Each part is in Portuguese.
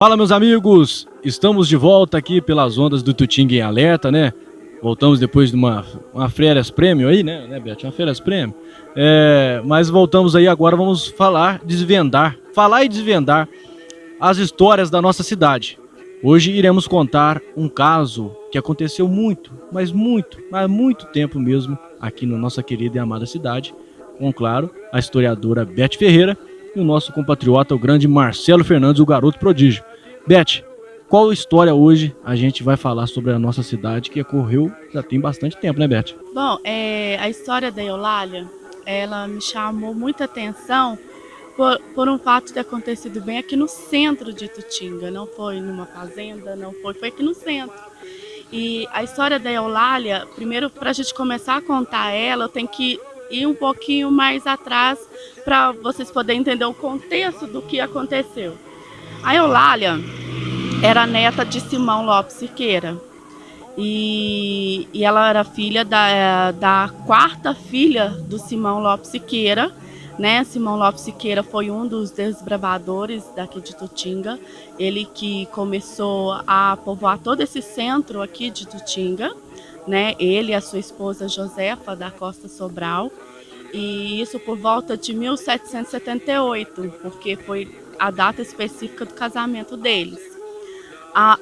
Fala, meus amigos! Estamos de volta aqui pelas ondas do Tutinga em Alerta, né? Voltamos depois de uma férias prêmio aí, né, Beth? Uma férias prêmio. Mas voltamos aí agora, vamos falar e desvendar as histórias da nossa cidade. Hoje iremos contar um caso que aconteceu mas muito tempo mesmo aqui na nossa querida e amada cidade, com, claro, a historiadora Beth Ferreira e o nosso compatriota, o grande Marcelo Fernandes, o garoto prodígio. Beth, qual história hoje a gente vai falar sobre a nossa cidade que ocorreu já tem bastante tempo, né, Beth? Bom, a história da Eulália, ela me chamou muita atenção por um fato ter acontecido bem aqui no centro de Tutinga. Não foi numa fazenda, foi aqui no centro. E a história da Eulália, primeiro, para a gente começar a contar ela, eu tenho que ir um pouquinho mais atrás para vocês poderem entender o contexto do que aconteceu. A Eulália era neta de Simão Lopes Siqueira. E ela era filha da quarta filha do Simão Lopes Siqueira, né? Simão Lopes Siqueira foi um dos desbravadores daqui de Tutinga, ele que começou a povoar todo esse centro aqui de Tutinga, né? Ele e a sua esposa Josefa da Costa Sobral, e isso por volta de 1778, porque foi a data específica do casamento deles.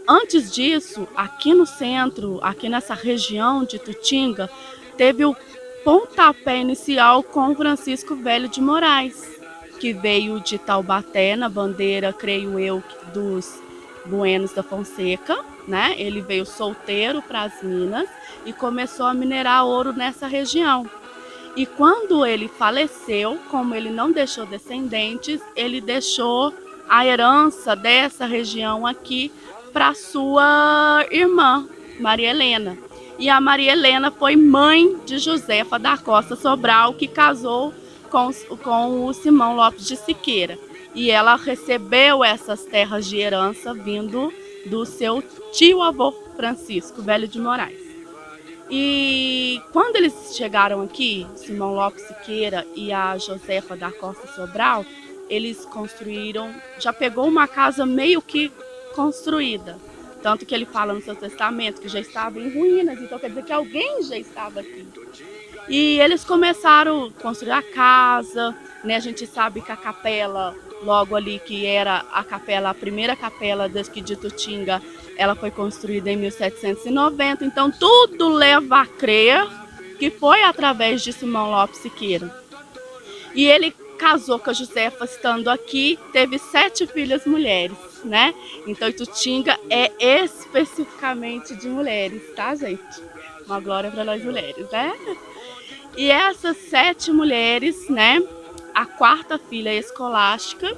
Antes disso, aqui no centro, aqui nessa região de Tutinga, teve o pontapé inicial com Francisco Velho de Moraes, que veio de Taubaté, na bandeira, creio eu, dos Buenos da Fonseca, né? Ele veio solteiro para as Minas e começou a minerar ouro nessa região. E quando ele faleceu, como ele não deixou descendentes, ele deixou a herança dessa região aqui para sua irmã, Maria Helena. E a Maria Helena foi mãe de Josefa da Costa Sobral, que casou com o Simão Lopes de Siqueira. E ela recebeu essas terras de herança vindo do seu tio-avô Francisco Velho de Moraes. E quando eles chegaram aqui, Simão Lopes Siqueira e a Josefa da Costa Sobral, eles construíram, já pegou uma casa meio que construída. Tanto que ele fala no seu testamento que já estava em ruínas, então quer dizer que alguém já estava aqui. E eles começaram a construir a casa, né? A gente sabe que a capela, logo ali que era a primeira capela daqui de Tutinga, ela foi construída em 1790, então tudo leva a crer que foi através de Simão Lopes Siqueira. E ele casou com a Josefa estando aqui, teve 7 filhas mulheres, né? Então Tutinga é especificamente de mulheres, tá, gente? Uma glória para nós mulheres, né? E essas 7 mulheres, né? A quarta filha escolástica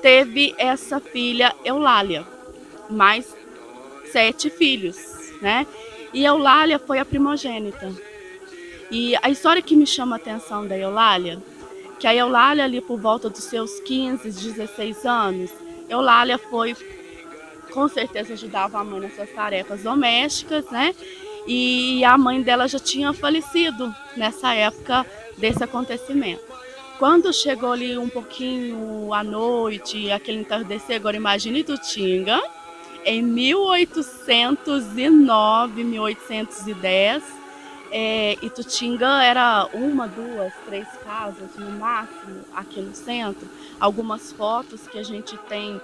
teve essa filha Eulália, mais 7 filhos, né? E Eulália foi a primogênita. E a história que me chama a atenção da Eulália, que a Eulália ali por volta dos seus 15, 16 anos, Eulália foi, com certeza ajudava a mãe nas suas tarefas domésticas, né? E a mãe dela já tinha falecido nessa época desse acontecimento. Quando chegou ali um pouquinho à noite, aquele entardecer, agora imagine Tutinga, em 1809, 1810, Tutinga era 1, 2, 3 casas no máximo aqui no centro. Algumas fotos que a gente tem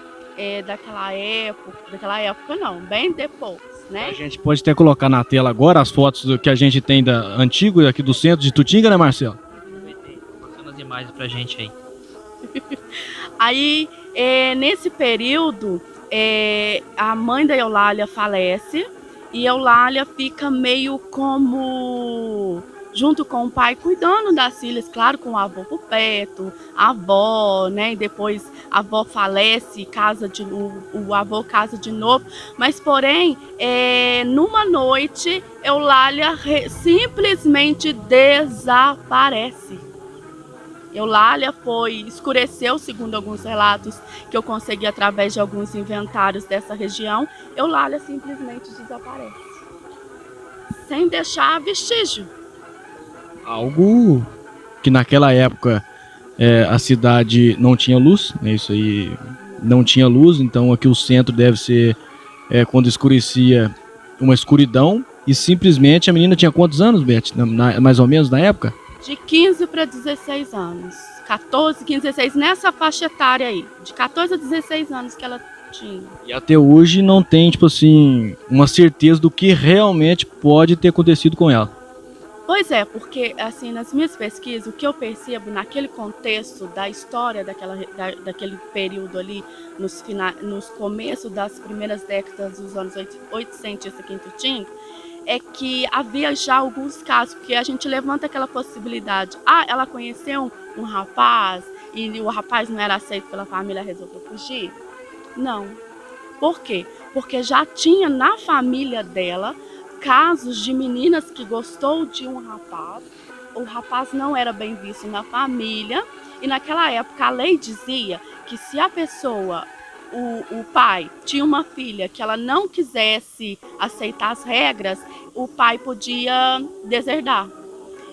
daquela época não, bem depois, né? A gente pode até colocar na tela agora as fotos que a gente tem da antigo aqui do centro de Tutinga, né, Marcelo? Passando as imagens pra gente aí. Aí, nesse período, a mãe da Eulália falece e Eulália fica meio como junto com o pai, cuidando das filhas, claro, com o avô por perto, a avó, né? E depois a avó falece, o avô casa de novo. Mas, porém, numa noite, Eulália simplesmente desaparece. Eulália escureceu, segundo alguns relatos que eu consegui através de alguns inventários dessa região. Eulália simplesmente desaparece, sem deixar vestígio. Algo que naquela época a cidade não tinha luz, né? Isso aí não tinha luz, então aqui o centro deve ser, quando escurecia, uma escuridão. E simplesmente a menina tinha quantos anos, Beth? Mais ou menos na época? De 15 para 16 anos. 14, 15, 16, nessa faixa etária aí. De 14 a 16 anos que ela tinha. E até hoje não tem, tipo assim, uma certeza do que realmente pode ter acontecido com ela. Pois é, porque assim, nas minhas pesquisas, o que eu percebo naquele contexto da história daquele período ali, nos começos das primeiras décadas dos anos 800 aqui em Tutinga, é que havia já alguns casos, porque a gente levanta aquela possibilidade. Ah, ela conheceu um rapaz e o rapaz não era aceito pela família, resolveu fugir? Não. Por quê? Porque já tinha na família dela casos de meninas que gostou de um rapaz, o rapaz não era bem visto na família, e naquela época a lei dizia que se a pessoa, o pai, tinha uma filha que ela não quisesse aceitar as regras, o pai podia deserdar.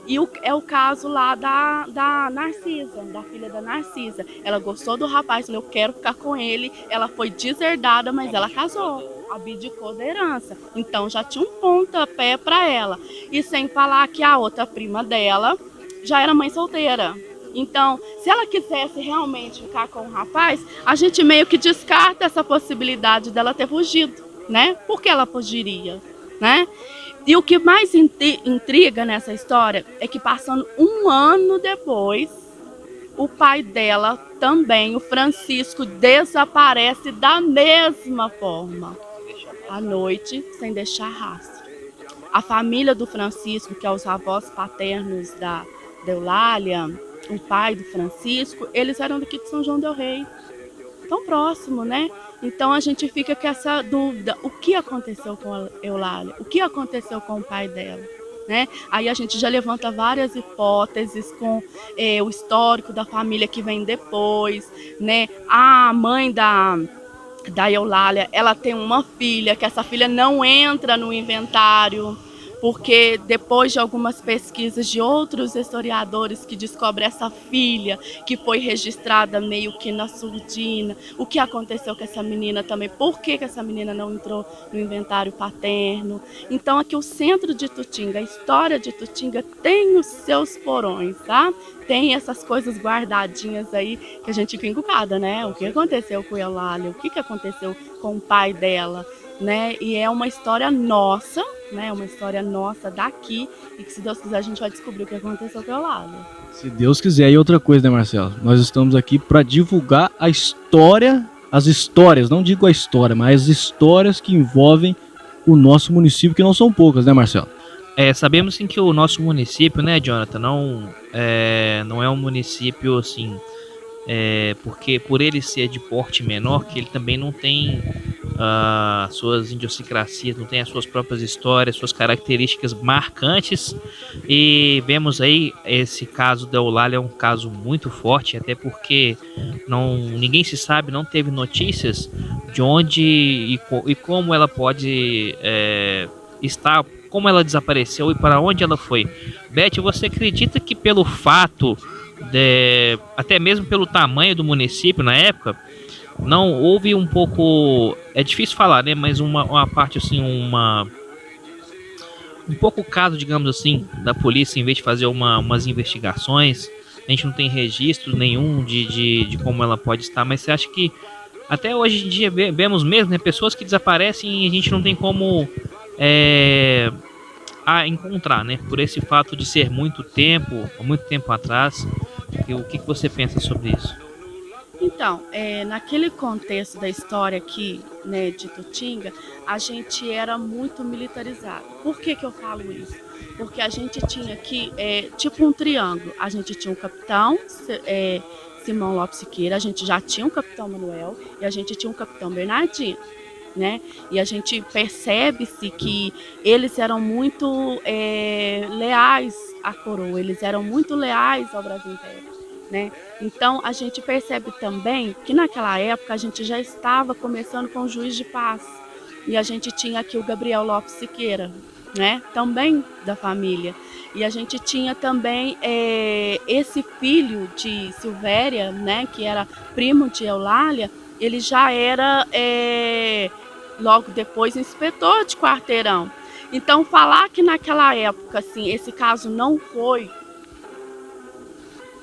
E é o caso lá da Narcisa, da filha da Narcisa. Ela gostou do rapaz, falou, eu quero ficar com ele. Ela foi deserdada, mas ela casou, abdicou da herança. Então já tinha um pontapé para ela. E sem falar que a outra prima dela já era mãe solteira. Então, se ela quisesse realmente ficar com o rapaz, a gente meio que descarta essa possibilidade dela ter fugido, né? Por que ela fugiria, né? E o que mais intriga nessa história é que passando um ano depois, o pai dela também, o Francisco, desaparece da mesma forma, à noite, sem deixar rastro. A família do Francisco, que é os avós paternos da Eulália, o pai do Francisco, eles eram daqui de São João del Rei, tão próximo, né? Então a gente fica com essa dúvida, o que aconteceu com a Eulália? O que aconteceu com o pai dela? Né? Aí a gente já levanta várias hipóteses com o histórico da família que vem depois, né? A mãe da Eulália, ela tem uma filha, que essa filha não entra no inventário, porque depois de algumas pesquisas de outros historiadores que descobrem essa filha, que foi registrada meio que na surdina, o que aconteceu com essa menina também, por que essa menina não entrou no inventário paterno. Então aqui o centro de Tutinga, a história de Tutinga tem os seus porões, tá? Tem essas coisas guardadinhas aí que a gente fica encucada, né? O que aconteceu com a Eulália, o que aconteceu com o pai dela, né? E é uma história nossa, né? Uma história nossa daqui, e que se Deus quiser a gente vai descobrir o que aconteceu com a Eulália. Se Deus quiser. E outra coisa, né, Marcelo? Nós estamos aqui para divulgar a história, as histórias, não digo a história, mas as histórias que envolvem o nosso município, que não são poucas, né, Marcelo? Sabemos sim que o nosso município, né, Jonathan, não é um município assim, porque por ele ser de porte menor, que ele também não tem suas idiosincrasias, não tem as suas próprias histórias, suas características marcantes. E vemos aí esse caso da Eulália é um caso muito forte, até porque ninguém se sabe, não teve notícias de onde e como ela pode estar, como ela desapareceu e para onde ela foi. Beth, você acredita que pelo fato até mesmo pelo tamanho do município na época, não houve um pouco, é difícil falar, né, mas uma parte assim, um pouco caso, digamos assim, da polícia, em vez de fazer umas investigações, a gente não tem registro nenhum de como ela pode estar, mas você acha que até hoje em dia vemos mesmo, né, pessoas que desaparecem e a gente não tem como encontrar, né, por esse fato de ser muito tempo atrás. O que você pensa sobre isso? Então, naquele contexto da história aqui, né, de Tutinga, a gente era muito militarizado. Por que eu falo isso? Porque a gente tinha aqui tipo um triângulo. A gente tinha um capitão, Simão Lopes Siqueira, a gente já tinha um capitão Manuel e a gente tinha um capitão Bernardino, né? E a gente percebe-se que eles eram muito leais à coroa, eles eram muito leais ao Brasil Império, né? Então a gente percebe também que naquela época a gente já estava começando com o juiz de paz e a gente tinha aqui o Gabriel Lopes Siqueira, né? Também da família. E a gente tinha também esse filho de Silvéria, né? Que era primo de Eulália, ele já era, logo depois, inspetor de quarteirão. Então, falar que naquela época, assim, esse caso não foi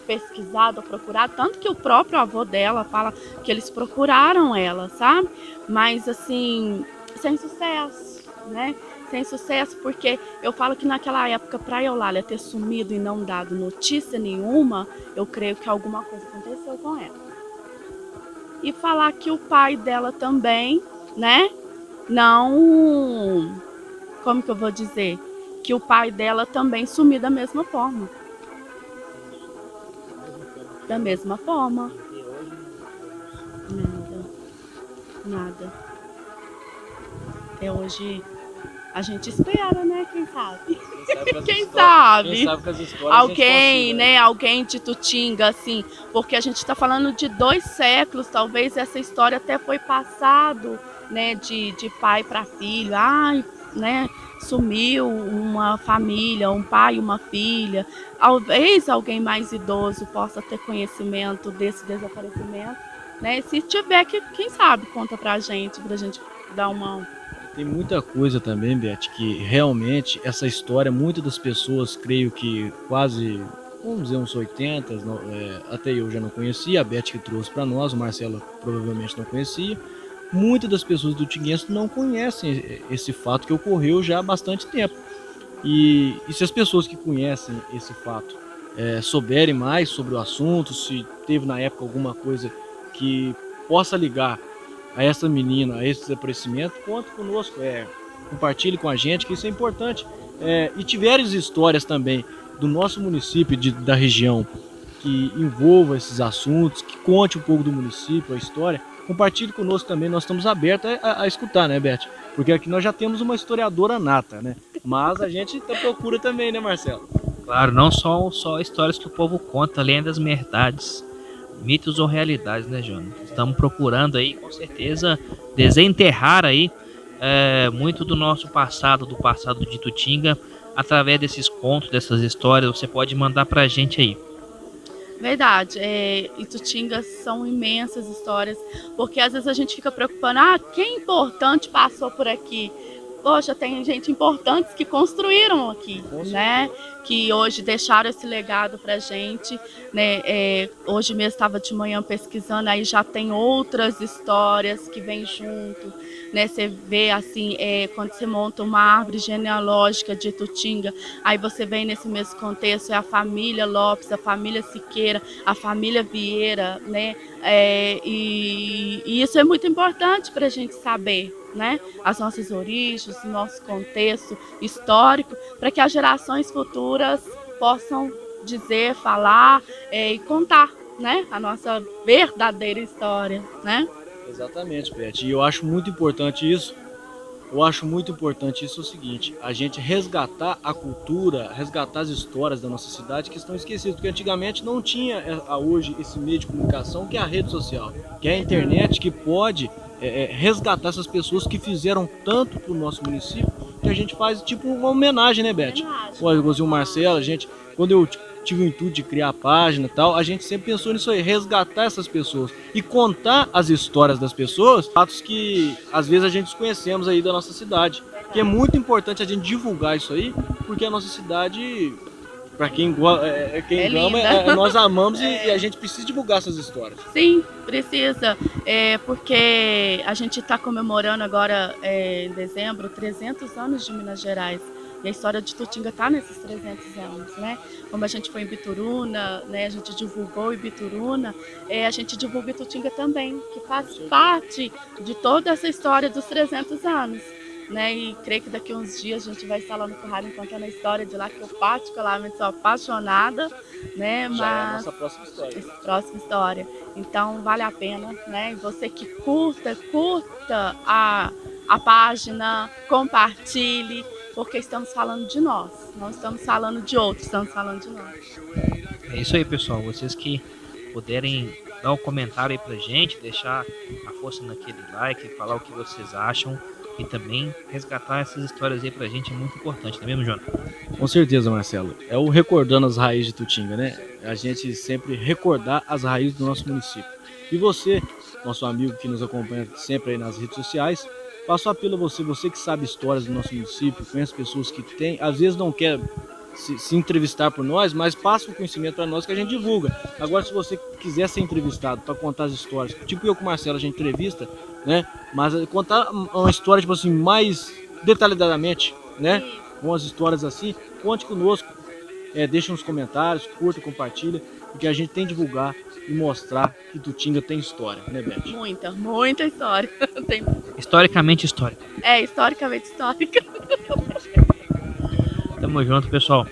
pesquisado ou procurado, tanto que o próprio avô dela fala que eles procuraram ela, sabe? Mas, assim, sem sucesso, né? Sem sucesso, porque eu falo que naquela época, para a Eulália ter sumido e não dado notícia nenhuma, eu creio que alguma coisa aconteceu com ela. E falar que o pai dela também, né? Não... Como que eu vou dizer? Que o pai dela também sumiu da mesma forma. Da mesma forma. Nada. Nada. Até hoje a gente espera, né? Quem sabe? Quem sabe? Quem sabe com as histórias Alguém, né? Alguém de Tutinga, assim. Porque a gente está falando de 2 séculos. Talvez essa história até foi passado, né? De pai para filho. Ai, né? Sumiu uma família, um pai e uma filha. Talvez alguém mais idoso possa ter conhecimento desse desaparecimento, né? Se tiver, quem sabe conta pra gente dar uma... Tem muita coisa também, Beth, que realmente essa história, muitas das pessoas, creio que quase, vamos dizer, uns 80, até eu já não conhecia, a Beth que trouxe para nós, o Marcelo provavelmente não conhecia. Muitas das pessoas do Tiguenço não conhecem esse fato que ocorreu já há bastante tempo. E se as pessoas que conhecem esse fato souberem mais sobre o assunto, se teve na época alguma coisa que possa ligar a essa menina, a esse desaparecimento, conte conosco, compartilhe com a gente, que isso é importante. E tiverem histórias também do nosso município, da região, que envolva esses assuntos, que conte um pouco do município, a história, compartilhe conosco também, nós estamos abertos a escutar, né, Beth? Porque aqui nós já temos uma historiadora nata, né? Mas a gente procura também, né, Marcelo? Claro, não só histórias que o povo conta, lendas, verdades, mitos ou realidades, né, Jonas? Estamos procurando aí, com certeza, desenterrar aí muito do nosso passado, do passado de Tutinga, através desses contos, dessas histórias. Você pode mandar pra gente aí. Verdade, Itutinga são imensas histórias, porque às vezes a gente fica preocupando, quem importante passou por aqui? Poxa, tem gente importante que construíram aqui, né? Que hoje deixaram esse legado pra gente, né? Hoje mesmo estava de manhã pesquisando, aí já tem outras histórias que vêm junto, né? Você vê assim, quando você monta uma árvore genealógica de Itutinga, aí você vem nesse mesmo contexto, é a família Lopes, a família Siqueira, a família Vieira, né? E isso é muito importante para a gente saber, né? As nossas origens, o nosso contexto histórico, para que as gerações futuras possam dizer, falar e contar, né? A nossa verdadeira história, né? Exatamente, Beth. E eu acho muito importante isso. Eu acho muito importante isso o seguinte, a gente resgatar a cultura, resgatar as histórias da nossa cidade que estão esquecidas, porque antigamente não tinha hoje esse meio de comunicação que é a rede social, que é a internet, que pode resgatar essas pessoas que fizeram tanto para o nosso município, que a gente faz tipo uma homenagem, né, Beth? O Marcelo, a gente, quando eu tive o intuito de criar a página e tal, a gente sempre pensou nisso aí, resgatar essas pessoas e contar as histórias das pessoas, fatos que às vezes a gente desconhecemos aí da nossa cidade, que é muito importante a gente divulgar isso aí, porque a nossa cidade, para quem ama, nós amamos e a gente precisa divulgar essas histórias. Sim, precisa, porque a gente está comemorando agora em dezembro 300 anos de Minas Gerais. E a história de Tutinga está nesses 300 anos, né? Como a gente foi em Bituruna, né? A gente divulgou Ibituruna, a gente divulga Tutinga também, que faz parte de toda essa história dos 300 anos, né? E creio que daqui a uns dias a gente vai estar lá no Curralho contando a história de lá, que eu particularmente sou apaixonada, né? Já é a nossa próxima história. Próxima história. Então vale a pena, né? E você que curta a página, compartilhe, porque estamos falando de nós, não estamos falando de outros, estamos falando de nós. É isso aí, pessoal. Vocês que puderem dar um comentário aí pra gente, deixar a força naquele like, falar o que vocês acham e também resgatar essas histórias aí pra gente é muito importante, não é mesmo, Jonas? Com certeza, Marcelo. É o recordando as raízes de Tutinga, né? A gente sempre recordar as raízes do nosso município. E você, nosso amigo que nos acompanha sempre aí nas redes sociais, passo um apelo a você, você que sabe histórias do nosso município, conhece pessoas que têm, às vezes não quer se entrevistar por nós, mas passa o conhecimento para nós que a gente divulga. Agora, se você quiser ser entrevistado para contar as histórias, tipo eu com o Marcelo, a gente entrevista, né? Mas contar uma história, tipo assim, mais detalhadamente, né? Com as histórias assim, conte conosco, deixa nos comentários, curta, compartilha, porque a gente tem que divulgar e mostrar que Tutinga tem história, né, Beth? Muita história. Tem... Historicamente histórico. Historicamente histórica. Tamo junto, pessoal.